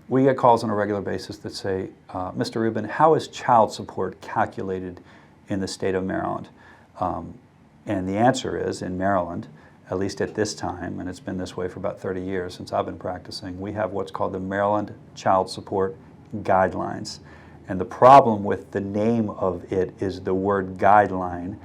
We get calls on a regular basis that say, Mr. Ruben, how is child support calculated in the state of Maryland? And the answer is, in Maryland, at least at this time, and it's been this way for about 30 years since I've been practicing, we have what's called the Maryland Child Support Guidelines. And the problem with the name of it is the word guideline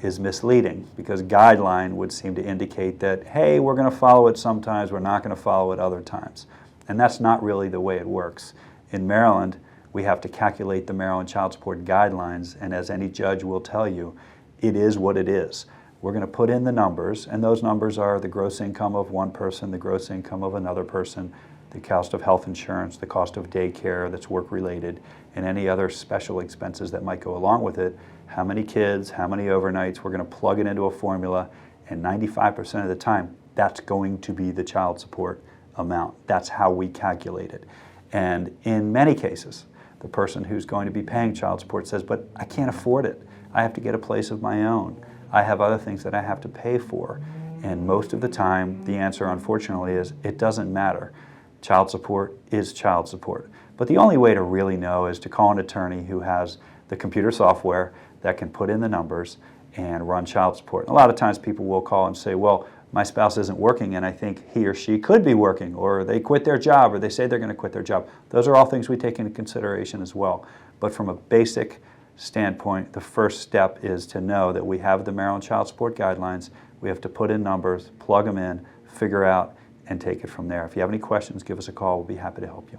is misleading, because guideline would seem to indicate that, hey, we're going to follow it sometimes, we're not going to follow it other times. And that's not really the way it works. In Maryland, we have to calculate the Maryland Child Support Guidelines, and as any judge will tell you, it is what it is. We're going to put in the numbers, and those numbers are the gross income of one person, the gross income of another person, the cost of health insurance, the cost of daycare that's work-related, and any other special expenses that might go along with it, how many kids, how many overnights. We're going to plug it into a formula, and 95% of the time, that's going to be the child support amount. That's how we calculate it. And in many cases, the person who's going to be paying child support says, but I can't afford it. I have to get a place of my own. I have other things that I have to pay for. And most of the time, the answer, unfortunately, is it doesn't matter. Child support is child support. But the only way to really know is to call an attorney who has the computer software that can put in the numbers and run child support. And a lot of times people will call and say, well, my spouse isn't working and I think he or she could be working, or they quit their job, or they say they're going to quit their job. Those are all things we take into consideration as well. But from a basic standpoint, the first step is to know that we have the Maryland Child Support Guidelines. We have to put in numbers, plug them in, figure out, and take it from there. If you have any questions, give us a call. We'll be happy to help you.